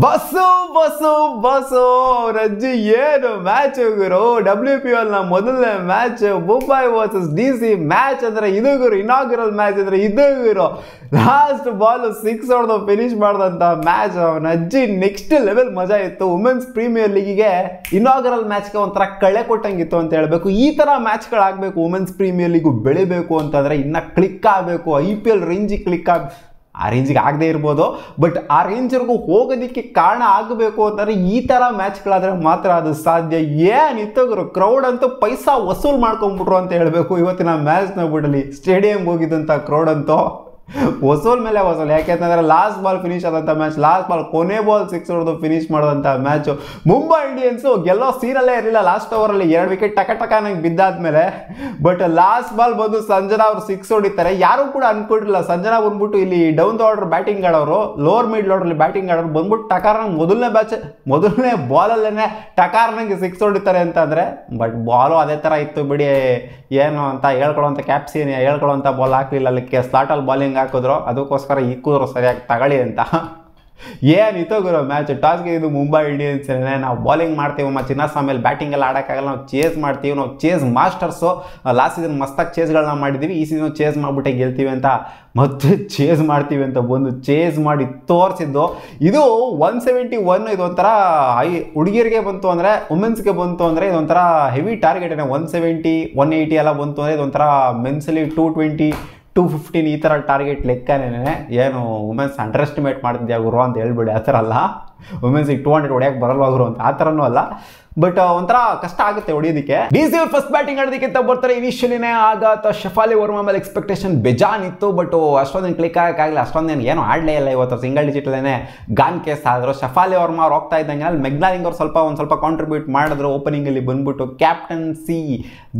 Bus bus bus Rajji ಏನು match ಗುರು WPL ನ ಮೊದಲನೇ match Mumbai versus DC match ಅಂದ್ರೆ ಇದು ಗುರು. ಇನಾಗ್ರಲ್ ಮ್ಯಾಚ್ ಅಂದ್ರೆ ಇದು ಗುರು. ಲಾಸ್ಟ್ ಬಾಲ್ 6 ಹೊಡೆದು ಫಿನಿಶ್ ಮಾಡಿದಂತ ಮ್ಯಾಚ್ ರಜ್ಜಿ ನೆಕ್ಸ್ಟ್ ಲೆವೆಲ್ ಮಜಾ ಇತ್ತು. ವುಮೆನ್ಸ್ ಪ್ರೀಮಿಯರ್ ಲೀಗಿಗೆ ಇನಾಗ್ರಲ್ ಮ್ಯಾಚ್ಗೆ ಒಂಥರ ಕಳೆ ಕೊಟ್ಟಂಗಿತ್ತು ಅಂತ ಹೇಳ್ಬೇಕು. ಈ ತರ ಮ್ಯಾಚ್ಗಳಾಗಬೇಕು. ವುಮೆನ್ಸ್ ಪ್ರೀಮಿಯರ್ ಲೀಗು ಬೆಳಿಬೇಕು ಅಂತಂದ್ರೆ ಇನ್ನ ಕ್ಲಿಕ್ ಆಗಬೇಕು. IPL ರೇಂಜಿಗೆ ಕ್ಲಿಕ್ ಆ ರೇಂಜಿಗೆ ಆಗದೆ ಇರ್ಬೋದು, ಬಟ್ ಆ ರೇಂಜ್ವರೆಗೂ ಹೋಗೋದಕ್ಕೆ ಕಾರಣ ಆಗಬೇಕು ಅಂತಂದರೆ ಈ ಥರ ಮ್ಯಾಚ್ಗಳಾದರೆ ಮಾತ್ರ ಅದು ಸಾಧ್ಯ. ಏನಿತ್ತು ಗುರು, ಕ್ರೌಡ್ ಅಂತೂ ಪೈಸಾ ವಸೂಲ್ ಮಾಡ್ಕೊಂಡ್ಬಿಟ್ರು ಅಂತ ಹೇಳಬೇಕು. ಇವತ್ತಿನ ಮ್ಯಾಚ್ ನೋಡ್ಬಿಡಲಿ, ಸ್ಟೇಡಿಯಂಗೆ ಹೋಗಿದ್ದಂಥ ಕ್ರೌಡ್ ಅಂತೂ ವಸೂಲ್ ಮೇಲೆ ವಸೂಲ್. ಯಾಕೆಂತಂದರೆ ಲಾಸ್ಟ್ ಬಾಲ್ ಫಿನಿಶ್ ಆದಂಥ ಮ್ಯಾಚ್, ಲಾಸ್ಟ್ ಬಾಲ್ ಕೊನೆ ಬಾಲ್ 6 ಹೊಡೆದು ಫಿನಿಶ್ ಮಾಡೋದಂಥ ಮ್ಯಾಚು. ಮುಂಬೈ ಇಂಡಿಯನ್ಸು ಗೆಲ್ಲೋ ಸೀನಲ್ಲೇ ಇರಲಿಲ್ಲ. ಲಾಸ್ಟ್ ಓವರಲ್ಲಿ 2 ವಿಕೆಟ್ ಟಕ ನಂಗೆ ಬಿದ್ದಾದ್ಮೇಲೆ, ಬಟ್ ಲಾಸ್ಟ್ ಬಾಲ್ ಬಂದು ಸಂಜನಾ ಅವರು 6 ಹೊಡಿತಾರೆ. ಯಾರು ಕೂಡ ಅನ್ಕೊಂಡಿರಲಿಲ್ಲ ಸಂಜನಾ ಬಂದ್ಬಿಟ್ಟು ಇಲ್ಲಿ ಡೌನ್ ದ ಆರ್ಡರ್ ಬ್ಯಾಟಿಂಗ್ ಆಡೋರು, ಲೋವರ್ ಮಿಡ್ಲ್ ಆರ್ಡರ್ಲಿ ಬ್ಯಾಟಿಂಗ್ ಆಡೋರು ಬಂದ್ಬಿಟ್ಟು ಟಕಾರ್ನಂಗೆ ಮೊದಲನೇ ಬಾಲಲ್ಲೇ ಟಕಾರ್ನಂಗೆ 6 ಹೊಡಿತಾರೆ ಅಂತಂದರೆ, ಬಟ್ ಬಾಲು ಅದೇ ಥರ ಇತ್ತು ಬಿಡಿ. ಏನು ಅಂತ ಹೇಳ್ಕೊಳ್ಳೋಂಥ ಕ್ಯಾಪ್ಸಿನ್ ಹೇಳ್ಕೊಳ್ಳೋಂಥ ಬಾಲ್ ಹಾಕಲಿಲ್ಲ. ಅಲ್ಲಿಕ್ಕೆ ಸ್ಲಾಟಲ್ಲಿ ಬಾಲಿಂಗ್ ಹಾಕಿದ್ರು, ಅದಕ್ಕೋಸ್ಕರ ಇಕ್ಕಿದ್ರು ಸರಿಯಾಗಿ ತಗೊಳ್ಳಿ ಅಂತ. ಏನಿತ್ತು ಗುರು ಮ್ಯಾಚ್. ಟಾಸ್ಗೆ ಇದು ಮುಂಬೈ ಇಂಡಿಯನ್ಸ್. ನಾವು ಬಾಲಿಂಗ್ ಮಾಡ್ತೀವಮ್ಮ ಚಿನ್ನಸ್ವಾಮಿ, ಬ್ಯಾಟಿಂಗ್ ಎಲ್ಲ ಆಡೋಕ್ಕಾಗಲ್ಲ, ನಾವು ಚೇಸ್ ಮಾಡ್ತೀವಿ, ನಾವು ಚೇಸ್ ಮಾಸ್ಟರ್ಸು. ಲಾಸ್ಟ್ ಸೀಸನ್ ಮಸ್ತಾಗಿ ಚೇಸ್ಗಳನ್ನ ಮಾಡಿದ್ದೀವಿ, ಈ ಸೀಸನ್ ಚೇಸ್ ಮಾಡಿಬಿಟ್ಟೆ ಗೆಲ್ತೀವಿ ಅಂತ ಮತ್ತೆ ಚೇಸ್ ಮಾಡ್ತೀವಿ ಅಂತ ಬಂದು ಚೇಸ್ ಮಾಡಿ ತೋರಿಸಿದ್ದು. ಇದು 171. ಇದೊಂಥರ ಹುಡುಗಿಯರಿಗೆ ಬಂತು ಅಂದರೆ, ವುಮೆನ್ಸ್ಗೆ ಬಂತು ಅಂದರೆ ಇದೊಂಥರ ಹೆವಿ ಟಾರ್ಗೆಟ್. 170 180 ಎಲ್ಲ ಬಂತು ಅಂದರೆ ಇದೊಂಥರ ಮೆನ್ಸಲ್ಲಿ 220 215 ಈ ಥರ ಟಾರ್ಗೆಟ್ ಲೆಕ್ಕನೇ. ಏನು ವುಮೆನ್ಸ್ ಅಂಡರ್ ಎಸ್ಟಿಮೇಟ್ ಮಾಡ್ತಿದ್ಯಾ ಗುರು ಅಂತ ಹೇಳ್ಬಿಡಿ. ಆ ಥರ ಅಲ್ಲ, ವುಮೆನ್ಸಿಗೆ 200 ಹೊಡೆಯೋಕ್ಕೆ ಬರಲ್ವಾ ಗುರು ಅಂತ ಆ ಥರನೂ ಅಲ್ಲ. ಬಟ್ ಒಂಥರ ಕಷ್ಟ ಆಗುತ್ತೆ ಹೊಡಿಯೋದಕ್ಕೆ. DC ಅವ್ರು ಫಸ್ಟ್ ಬ್ಯಾಟಿಂಗ್ ಆಡೋದಕ್ಕಿಂತ ಬರ್ತಾರೆ. ಇನಿಷಿಯಲಿನೇ ಆಗ ಶಫಾಲಿ ವರ್ಮಾ ಮೇಲೆ ಎಕ್ಸ್ಪೆಕ್ಟೇಷನ್ ಬೇಜಾನ್ ಇತ್ತು, ಬಟ್ ಅಷ್ಟೊಂದೇನು ಕ್ಲಿಕ್ ಆಗೋಕ್ಕಾಗಲಿ. ಅಷ್ಟೊಂದೇನು ಏನೂ ಆಡಲೇ ಇಲ್ಲ. ಇವತ್ತು ಸಿಂಗಲ್ ಡಿಜಿಟಲ್ಲೇ ಗಾನ್ ಕೇಸ್ ಆದರು. ಶಫಾಲಿ ವರ್ಮಾ ಅವ್ರು ಹೋಗ್ತಾ ಇದ್ದಂಗೆ ಅಲ್ಲಿ ಮೆಗ್ನಾಲಿಂಗ್ ಅವ್ರು ಸ್ವಲ್ಪ ಕಾಂಟ್ರಿಬ್ಯೂಟ್ ಮಾಡಿದ್ರು. ಓಪನಿಂಗಲ್ಲಿ ಬಂದ್ಬಿಟ್ಟು ಕ್ಯಾಪ್ಟನ್ಸಿ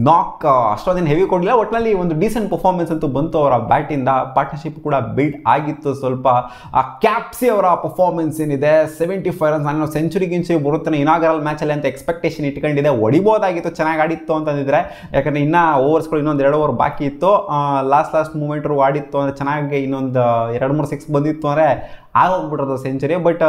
ನಾಕ್ ಅಷ್ಟೊಂದೇನು ಹೆವಿ ಕೊಡಲಿಲ್ಲ. ಒಟ್ಟಿನಲ್ಲಿ ಒಂದು ಡೀಸೆಂಟ್ ಪರ್ಫಾರ್ಮೆನ್ಸ್ ಅಂತೂ ಬಂತು ಅವರ ಬ್ಯಾಟಿಂದ. ಪಾರ್ಟ್ನರ್ಶಿಪ್ ಕೂಡ ಬಿಲ್ಡ್ ಆಗಿತ್ತು ಸ್ವಲ್ಪ. ಆ ಕ್ಯಾಪ್ಸಿ ಅವರ ಪರ್ಫಾರ್ಮೆನ್ಸ್ ಏನಿದೆ 75 ರನ್ಸ್, ನಾನು ಸೆಂಚುರಿಗಿಂಚು ಬರುತ್ತಾನೆ ಇನಾಗರಲ್ ಮ್ಯಾಚಲ್ಲಿ ಅಂತ ಎಕ್ಸ್ಪೆಕ್ಟೇಷನ್ ಇಟ್ಕೊಂಡಿದೆ. ಹೊಡಿಬೋದಾಗಿತ್ತು, ಚೆನ್ನಾಗಿ ಆಡಿತ್ತು ಅಂತಂದಿದ್ರೆ. ಯಾಕಂದರೆ ಇನ್ನೂ ಓವರ್ಸ್ಗಳು ಇನ್ನೊಂದು 2 ಓವರ್ ಬಾಕಿ ಇತ್ತು. ಲಾಸ್ಟ್ ಮೂಮೆಂಟ್ರು ಆಡಿತ್ತು ಅಂದರೆ ಚೆನ್ನಾಗಿ ಇನ್ನೊಂದು 2-3 6 ಬಂದಿತ್ತು ಅಂದರೆ ಆಗೋಗ್ಬಿಟ್ರದು century. But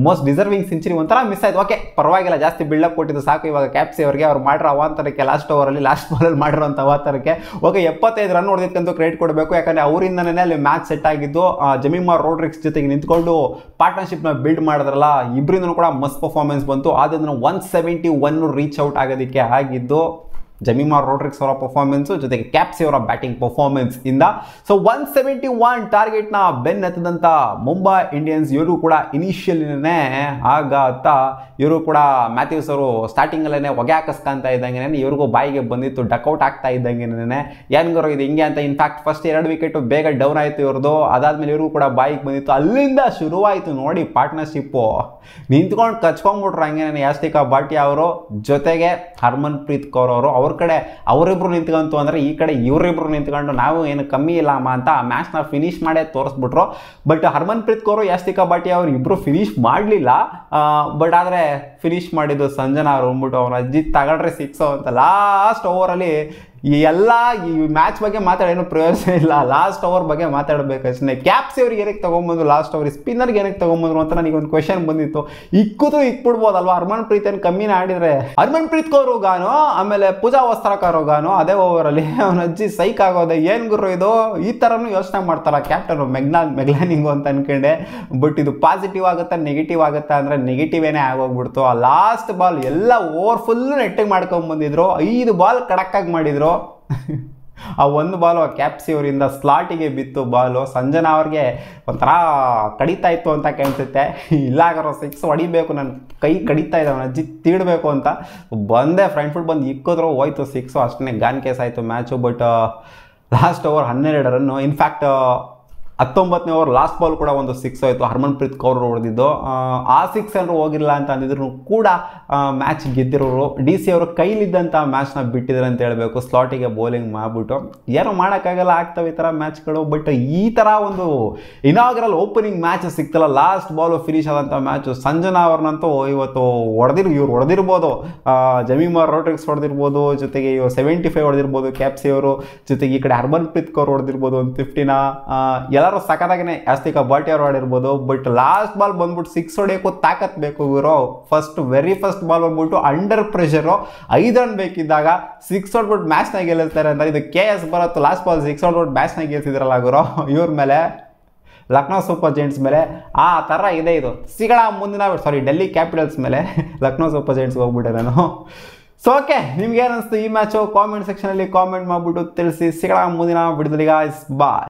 most deserving century ಒಂಥರ ಮಿಸ್ ಆಯಿತು. ಓಕೆ ಪರವಾಗಿಲ್ಲ, ಜಾಸ್ತಿ ಬಿಲ್ಡಪ್ ಕೊಟ್ಟಿದ್ದು ಸಾಕು ಇವಾಗ ಕ್ಯಾಪ್ಸಿ ಅವರಿಗೆ. ಅವ್ರು ಮಾಡಿರೋ ಅವಾಂತರಕ್ಕೆ ಲಾಸ್ಟ್ ಓವರಲ್ಲಿ ಲಾಸ್ಟ್ ಬಾಲಲ್ಲಿ ಮಾಡಿರೋಂಥ ಅವಾಂತರಕ್ಕೆ ಓಕೆ 75 ರನ್ ಹೊಡೆದಿತ್ತಂತೂ ಕ್ರೆಡಿಟ್ ಕೊಡಬೇಕು. ಯಾಕಂದರೆ ಅವರಿಂದನೇ ಅಲ್ಲಿ ಮ್ಯಾಚ್ ಸೆಟ್ ಆಗಿದ್ದು. ಜಮೀಮಾ ರೋಡ್ರಿಕ್ಸ್ ಜೊತೆಗೆ ನಿಂತ್ಕೊಂಡು ಪಾರ್ಟ್ನರ್ಶಿಪ್ನ ಬಿಲ್ಡ್ ಮಾಡಿದ್ರಲ್ಲ, ಇಬ್ಬರಿಂದನೂ ಕೂಡ ಮಸ್ತ್ ಪರ್ಫಾರ್ಮೆನ್ಸ್ ಬಂತು. ಆದ್ದರಿಂದ 171 ರೀಚ್ ಔಟ್ ಆಗೋದಕ್ಕೆ ಆಗಿದ್ದು ಜಮೀಮಾ ರೋಡ್ರಿಕ್ಸ್ ಅವರ ಪರ್ಫಾರ್ಮೆನ್ಸು ಜೊತೆಗೆ ಕ್ಯಾಪ್ಸಿ ಅವರ ಬ್ಯಾಟಿಂಗ್ ಪರ್ಫಾರ್ಮೆನ್ಸ್ ಇಂದ. ಸೊ 171 ಟಾರ್ಗೆಟ್ನ ಬೆನ್ನತ್ತಿದಂಥ ಮುಂಬೈ ಇಂಡಿಯನ್ಸ್. ಇವರು ಕೂಡ ಇನಿಷಿಯಲಿನೇ ಆಗಾತ ಇವರು ಕೂಡ ಮ್ಯಾಥ್ಯೂಸ್ ಅವರು ಸ್ಟಾರ್ಟಿಂಗಲ್ಲೇ ಹೊಗೆ ಹಾಕಿಸ್ಕೊಂತ ಇದ್ದಂಗೆ ಇವ್ರಿಗೂ ಬಾಯಿಗೆ ಬಂದಿತ್ತು, ಡಕ್ಔಟ್ ಆಗ್ತಾ ಇದ್ದಂಗೆ ಏನ್ಗರು ಇದು ಹಿಂಗೆ ಅಂತ. ಇನ್ಫ್ಯಾಕ್ಟ್ ಫಸ್ಟ್ 2 ವಿಕೆಟು ಬೇಗ ಡೌನ್ ಆಯಿತು ಇವ್ರದ್ದು. ಅದಾದಮೇಲೆ ಇವ್ರಿಗೂ ಕೂಡ ಬಾಯಿಗೆ ಬಂದಿತ್ತು. ಅಲ್ಲಿಂದ ಶುರುವಾಯಿತು ನೋಡಿ ಪಾರ್ಟ್ನರ್ಶಿಪ್ಪು. ನಿಂತ್ಕೊಂಡು ಕಚ್ಕೊಂಡ್ಬಿಟ್ರು ಹಂಗೆ ಯಾಸ್ತಿಕಾ ಭಾಟಿಯಾ ಅವರು ಜೊತೆಗೆ ಹರ್ಮನ್ ಪ್ರೀತ್ ಕೌರ್ ಅವರು. ಅವ್ರ ಕಡೆ ಅವರಿಬ್ರು ನಿಂತ್ಕೊಂತು ಅಂದರೆ ಈ ಕಡೆ ಇವರಿಬ್ರು ನಿಂತ್ಕೊಂಡು ನಾವು ಏನು ಕಮ್ಮಿ ಇಲ್ಲಮ್ಮ ಅಂತ ಮ್ಯಾಚ್ನ ಫಿನಿಶ್ ಮಾಡೇ ತೋರಿಸ್ಬಿಟ್ರು. ಬಟ್ ಹರ್ಮನ್ ಪ್ರೀತ್ ಕೌರ್ ಯಾಸ್ತಿಕಾ ಭಾಟಿಯಾ ಅವರು ಇಬ್ಬರು ಫಿನಿಶ್ ಮಾಡಲಿಲ್ಲ. ಬಟ್ ಆದರೆ ಫಿನಿಶ್ ಮಾಡಿದ್ದು ಸಂಜನಾ ಅವರು ಅಂದ್ಬಿಟ್ಟು ಅವ್ರು ಅಜ್ಜಿ ತಗೊಳ್ರಿ 6 ಅಂತ ಲಾಸ್ಟ್ ಓವರಲ್ಲಿ. ಈ ಮ್ಯಾಚ್ ಬಗ್ಗೆ ಮಾತಾಡೇನು ಪ್ರಯೋಜನ ಇಲ್ಲ, ಲಾಸ್ಟ್ ಓವರ್ ಬಗ್ಗೆ ಮಾತಾಡಬೇಕಷ್ಟೇ. ಕ್ಯಾಪ್ಸಿ ಅವ್ರಿಗೆ ಏನಕ್ಕೆ ತೊಗೊಂಬಂದ್ರು, ಲಾಸ್ಟ್ ಓವರ್ ಸ್ಪಿನ್ನರ್ಗೆ ಏನಕ್ಕೆ ತೊಗೊಂಬಂದ್ರು ಅಂತ ನನಗೊಂದು ಕ್ವೆಶನ್ ಬಂದಿತ್ತು. ಇಕ್ಬಿಡ್ಬೋದಲ್ವಾ, ಹರ್ಮನ್ ಪ್ರೀತ್ ಏನು ಕಮ್ಮಿನ ಆಡಿದ್ರೆ. ಹರ್ಮನ್ ಪ್ರೀತ್ ಕೌರ್ ಗಾನು ಆಮೇಲೆ ಪೂಜಾ ವಸ್ತ್ರಕರ್ ಗಾನು ಅದೇ ಓವರಲ್ಲಿ ಅವನ ಅಜ್ಜಿ ಸೈಕ್ ಆಗೋದೆ. ಏನು ಗುರು ಇದು, ಈ ಥರನೂ ಯೋಚನೆ ಮಾಡ್ತಾರ ಕ್ಯಾಪ್ಟನ್ ಮೆಗ್ಲಾನಿಂಗು ಅಂತ ಅನ್ಕೊಂಡೆ. ಬಟ್ ಇದು ಪಾಸಿಟಿವ್ ಆಗುತ್ತಾ ನೆಗೆಟಿವ್ ಆಗುತ್ತಾ ಅಂದರೆ ನೆಗೆಟಿವೇನೇ ಆಗೋಗ್ಬಿಡ್ತು. ಆ ಲಾಸ್ಟ್ ಬಾಲ್ ಎಲ್ಲ ಓವರ್ ಫುಲ್ ನೆಟ್ಟಿಗೆ ಮಾಡ್ಕೊಂಡ್ಬಂದಿದ್ರು. 5 ಬಾಲ್ ಕಡಕ್ಕಾಗಿ ಮಾಡಿದ್ರು. ಆ 1 ಬಾಲು ಕ್ಯಾಪ್ಸಿ ಅವರಿಂದ ಸ್ಲಾಟಿಗೆ ಬಿತ್ತು ಬಾಲು. ಸಂಜನಾ ಅವ್ರಿಗೆ ಒಂಥರ ಕಡಿತಾ ಇತ್ತು ಅಂತ ಕಾಣಿಸುತ್ತೆ. ಇಲ್ಲಾಗಾರೋ 6 ಹೊಡಿಬೇಕು, ನನ್ನ ಕೈ ಕಡಿತಾ ಇದೆ, ಅವನ ಅಜ್ಜಿ ತೀಡಬೇಕು ಅಂತ ಬಂದೆ. ಫ್ರಂಟ್ ಫುಟ್ ಬಂದು ಇಕ್ಕಿದ್ರು, ಹೋಯ್ತು 6. ಅಷ್ಟೇ ಗಾನ್ ಕೇಸ್ ಆಯಿತು ಮ್ಯಾಚು. ಬಟ್ ಲಾಸ್ಟ್ ಓವರ್ 12 ರನ್ನು. ಇನ್ಫ್ಯಾಕ್ಟ್ 19ನೇ ಓವರ್ ಲಾಸ್ಟ್ ಬಾಲ್ ಕೂಡ ಒಂದು 6 ಆಯಿತು. ಹರ್ಮನ್ ಪ್ರೀತ್ ಕೌರ್ ಹೊಡೆದಿದ್ದು. ಆ 6 ಏನಾದ್ರು ಹೋಗಿಲ್ಲ ಅಂತ ಅಂದಿದ್ರು ಕೂಡ ಮ್ಯಾಚ್ ಗೆದ್ದಿರೋರು. DC ಅವರು ಕೈಲಿದ್ದಂಥ ಮ್ಯಾಚ್ನ ಬಿಟ್ಟಿದ್ದಾರೆ ಅಂತ ಹೇಳಬೇಕು. ಸ್ಲಾಟಿಗೆ ಬೌಲಿಂಗ್ ಮಾಡಿಬಿಟ್ಟು ಏನೋ ಮಾಡೋಕ್ಕಾಗಲ್ಲ, ಆಗ್ತವೆ ಈ ಥರ ಮ್ಯಾಚ್ಗಳು. ಬಟ್ ಈ ಥರ ಒಂದು ಇನಾಗ್ರಲ್ ಓಪನಿಂಗ್ ಮ್ಯಾಚ್ ಸಿಗ್ತಲ್ಲ, ಲಾಸ್ಟ್ ಬಾಲು ಫಿನಿಶ್ ಆದಂಥ ಮ್ಯಾಚು. ಸಂಜನಾ ಅವ್ರನ್ನಂತೂ ಇವತ್ತು ಇವ್ರು ಹೊಡೆದಿರ್ಬೋದು. ಜಮೀಮಾ ರೋಡ್ರಿಕ್ಸ್ ಹೊಡೆದಿರ್ಬೋದು, ಜೊತೆಗೆ ಇವರು 75 ಹೊಡೆದಿರ್ಬೋದು ಕ್ಯಾಪ್ಸಿ ಅವರು, ಜೊತೆಗೆ ಈ ಕಡೆ ಹರ್ಮನ್ ಪ್ರೀತ್ ಕೌರ್ ಹೊಡೆದಿರ್ಬೋದು ಒಂದು 50ನ. ಎಲ್ಲ ಎಲ್ಲರೂ ಸಖತ್ತಾಗೇ ಆಸ್ತಿಕ ಬಾಟಿ ಅವ್ರು ಆಡಿರ್ಬೋದು. ಬಟ್ ಲಾಸ್ಟ್ ಬಾಲ್ ಬಂದ್ಬಿಟ್ಟು 6 ಹೊಡೆಯೋಕ್ಕೂ ತಾಕತ್ ಬೇಕು ಗುರು. ವೆರಿ ಫಸ್ಟ್ ಬಾಲ್ ಬಂದ್ಬಿಟ್ಟು ಅಂಡರ್ ಪ್ರೆಷರು 5 ರನ್ ಬೇಕಿದ್ದಾಗ 6 ಹೊಡ್ಬಿಟ್ಟು ಮ್ಯಾಚ್ನಾಗ ಗೆಲ್ಲಿಸ್ತಾರೆ ಅಂತ. ಇದು KS ಬರತ್ತು ಲಾಸ್ಟ್ ಬಾಲ್ 6 ಹೊಡ್ಬಿಟ್ಟು ಮ್ಯಾಚ್ನಾಗ ಗೆಲ್ಸಿದ್ರಲ್ಲ ಗುರು ಇವ್ರ ಮೇಲೆ, ಲಕ್ನೋ ಸೂಪರ್ ಜೈಂಟ್ಸ್ ಮೇಲೆ. ಆ ಥರ ಇದೆ ಇದು. ಸಿಗೋಣ ಮುಂದಿನ ಡೆಲ್ಲಿ ಕ್ಯಾಪಿಟಲ್ಸ್ ಮೇಲೆ ಲಕ್ನೋ ಸೂಪರ್ ಜೈಂಟ್ಸ್ಗೆ ಹೋಗ್ಬಿಟ್ಟೆ ನಾನು. ಸೊ ಓಕೆ, ನಿಮ್ಗೆ ಏನಿಸ್ತು ಈ ಮ್ಯಾಚು ಕಾಮೆಂಟ್ ಸೆಕ್ಷನಲ್ಲಿ ಕಾಮೆಂಟ್ ಮಾಡಿಬಿಟ್ಟು ತಿಳಿಸಿ. ಸಿಗೋಣ ಮುಂದಿನ ವಿಡಿಯೋದಲ್ಲಿ ಗಾಯ್ಸ್, ಬಾಯ್.